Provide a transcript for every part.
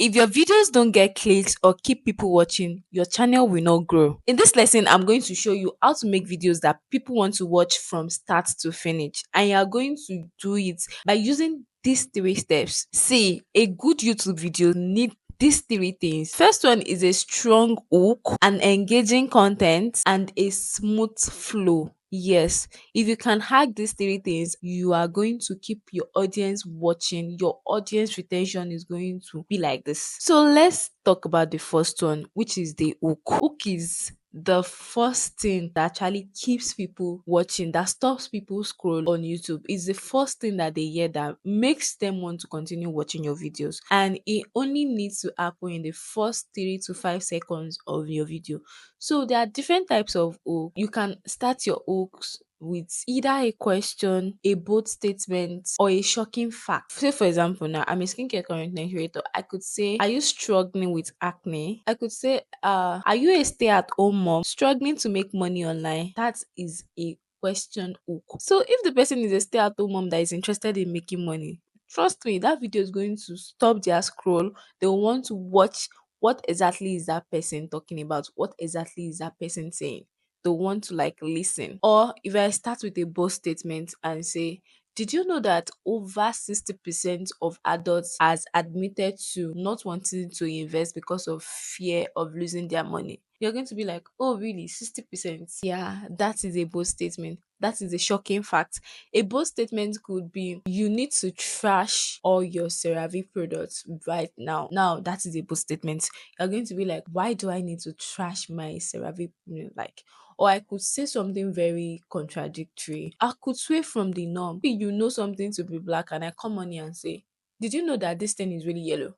If your videos don't get clicks or keep people watching, your channel will not grow. In this lesson, I'm going to show you how to make videos that people want to watch from start to finish. And you are going to do it by using these three steps. See, a good YouTube video need these three things. First one is a strong hook, an engaging content, and a smooth flow. Yes, if you can hack these three things, you are going to keep your audience watching. Your audience retention is going to be like this. So let's talk about the first one, which is the hook. Hook is the first thing that actually keeps people watching, that stops people scroll on YouTube. Is the first thing that they hear that makes them want to continue watching your videos. And it only needs to happen in the first 3 to 5 seconds of your video. So there are different types of hook. You can start your hooks with either a question, a bold statement, or a shocking fact. Say for example, now I'm a skincare content creator. I could say, are you struggling with acne? I could say, are you a stay-at-home mom struggling to make money online? That is a question hook. So if the person is a stay-at-home mom that is interested in making money, trust me, that video is going to stop their scroll. They will want to watch what exactly is that person talking about? What exactly is that person saying? They want to like listen. Or if I start with a bold statement and say, did you know that over 60% of adults has admitted to not wanting to invest because of fear of losing their money? You're going to be like, oh, really? 60%? Yeah, that is a bold statement. That is a shocking fact. A bold statement could be, you need to trash all your CeraVe products right now. Now, that is a bold statement. You're going to be like, why do I need to trash my CeraVe? Like, or I could say something very contradictory. I could sway from the norm. Maybe you know something to be black, and I come on here and say, did you know that this thing is really yellow?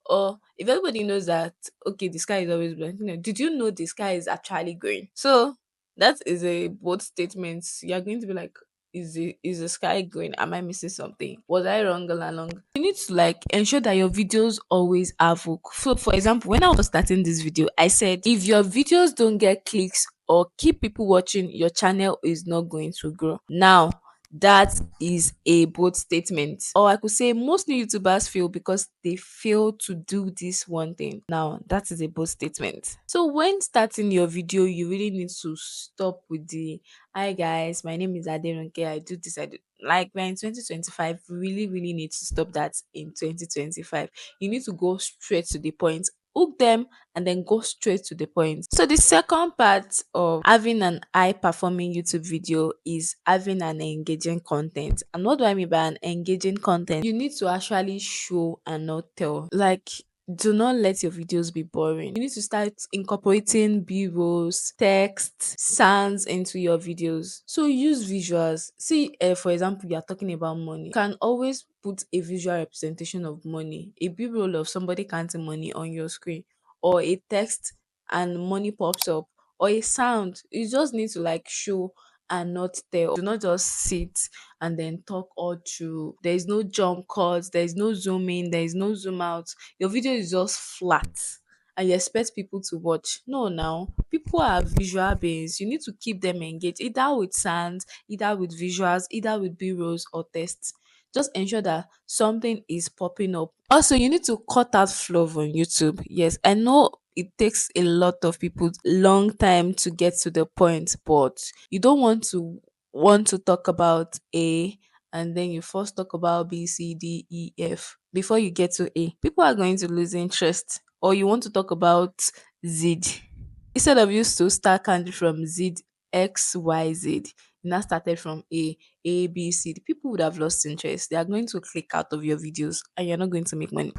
Or if everybody knows that, okay, the sky is always blue, did you know the sky is actually green? So that is a bold statement. You're going to be like, is the sky green? Am I missing something? Was I wrong all along? You need to like ensure that your videos always have hook. So for example, when I was starting this video, I said if your videos don't get clicks or keep people watching, your channel is not going to grow. Now that is a bold statement. Or I could say most new YouTubers fail because they fail to do this one thing. Now that is a bold statement. So when starting your video, you really need to stop with the, hi guys, my name is Aderonke, I do this, I do, like we're in 2025, we really need to stop that in 2025. You need to go straight to the point, hook them, and then go straight to the point. So the second part of having an high performing YouTube video is having an engaging content. And what do I mean by an engaging content? You need to actually show and not tell. Like, do not let your videos be boring. You need to start incorporating b-rolls, text, sounds into your videos. So use visuals. See, for example, you are talking about money. You can always put a visual representation of money, a b-roll of somebody counting money on your screen, or a text and money pops up, or a sound. You just need to like show and not tell. Do not just sit and then talk all through. There is no jump cuts, there is no zoom in, there is no zoom out. Your video is just flat and you expect people to watch. No, now people are visual beings. You need to keep them engaged, either with sounds, either with visuals, either with b-rolls or tests. Just ensure that something is popping up. Also, you need to cut out fluff on YouTube. Yes, I know it takes a lot of people long time to get to the point, but you don't want to talk about A and then you first talk about B, C, D, E, F before you get to A. People are going to lose interest. Or you want to talk about Z. Instead of you to start counting from Z, X, Y, Z, you now started from A, B, C. The people would have lost interest. They are going to click out of your videos and you're not going to make money.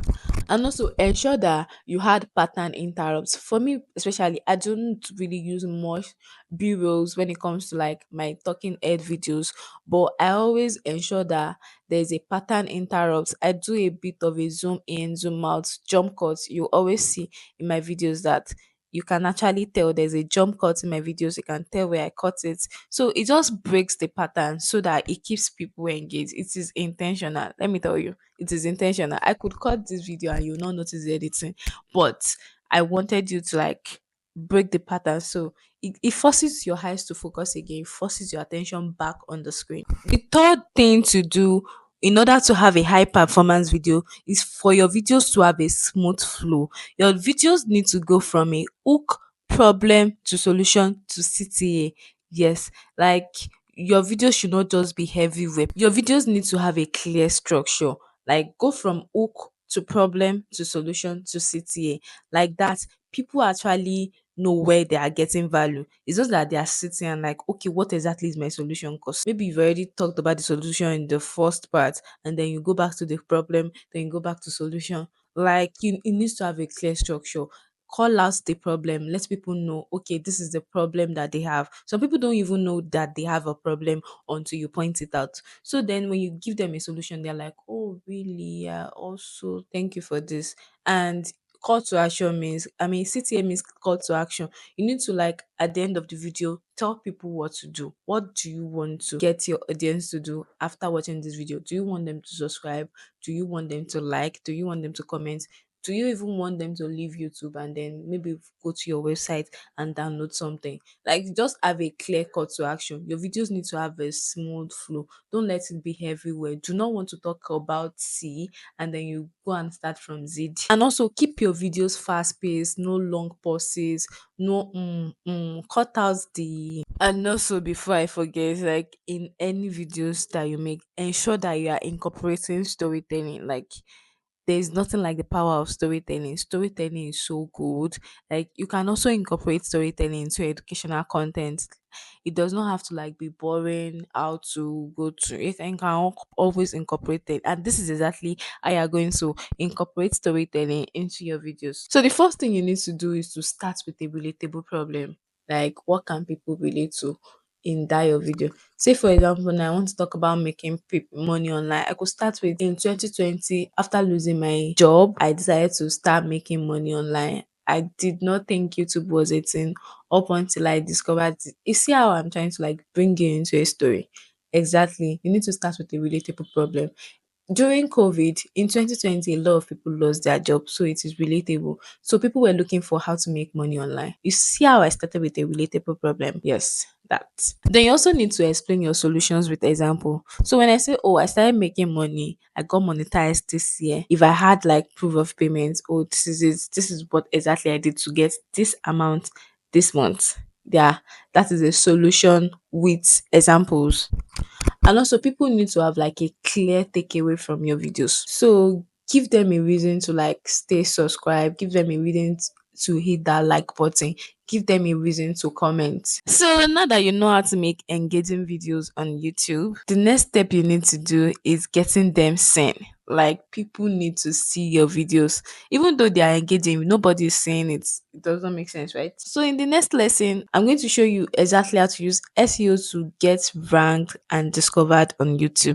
And also ensure that you had pattern interrupts. For me especially, I don't really use much b-rolls when it comes to like my talking head videos, but I always ensure that there's a pattern interrupts. I do a bit of a zoom in, zoom out, jump cuts. You always see in my videos that you can actually tell there's a jump cut in my videos. You can tell where I cut it. So it just breaks the pattern so that it keeps people engaged. It is intentional. Let me tell you, it is intentional. I could cut this video and you'll not notice the editing, but I wanted you to like break the pattern. So it forces your eyes to focus again, forces your attention back on the screen. The third thing to do in order to have a high performance video is for your videos to have a smooth flow. Your videos need to go from a hook, problem to solution to CTA. Yes, like your videos should not just be heavyweight. Your videos need to have a clear structure. Like go from hook to problem to solution to CTA. Like that, people actually know where they are getting value. It's just that they are sitting and like, okay, what exactly is my solution? Because maybe you've already talked about the solution in the first part, and then you go back to the problem, then you go back to solution. Like you, it needs to have a clear structure. Call out the problem, let people know, okay, this is the problem that they have. Some people don't even know that they have a problem until you point it out. So then when you give them a solution, they're like, oh really? Yeah, also thank you for this. And call to action means, I mean, CTA means call to action. You need to, like, at the end of the video, tell people what to do. What do you want to get your audience to do after watching this video? Do you want them to subscribe? Do you want them to like? Do you want them to comment? Do you even want them to leave YouTube and then maybe go to your website and download something? Like, just have a clear call to action. Your videos need to have a smooth flow. Don't let it be everywhere. Do not want to talk about C and then you go and start from Z. And also keep your videos fast paced, no long pauses, no cut out the. And also, before I forget, like in any videos that you make, ensure that you are incorporating storytelling. Like, there's nothing like the power of storytelling. Storytelling is so good. Like, you can also incorporate storytelling into educational content. It does not have to like be boring how to go to it, and can always incorporate it. And this is exactly how you're going to incorporate storytelling into your videos. So the first thing you need to do is to start with a relatable problem. Like, what can people relate to in that your video? Say for example, now I want to talk about making money online. I could start with, in 2020, after losing my job, I decided to start making money online. I did not think YouTube was a thing up until I discovered it. You see how I'm trying to like bring you into a story? Exactly. You need to start with a relatable problem. During COVID in 2020, a lot of people lost their job, so it is relatable. So people were looking for how to make money online. You see how I started with a relatable problem? Yes, that. Then you also need to explain your solutions with example. So when I say, oh, I started making money, I got monetized this year. If I had like proof of payment, oh, this is it. This is what exactly I did to get this amount this month. Yeah, that is a solution with examples. And also, people need to have like a clear takeaway from your videos. So give them a reason to like stay subscribed, give them a reason to hit that like button, give them a reason to comment. So now that you know how to make engaging videos on YouTube, the next step you need to do is getting them seen. Like, people need to see your videos. Even though they are engaging, nobody is seeing it. It doesn't make sense, right? So in the next lesson, I'm going to show you exactly how to use SEO to get ranked and discovered on YouTube.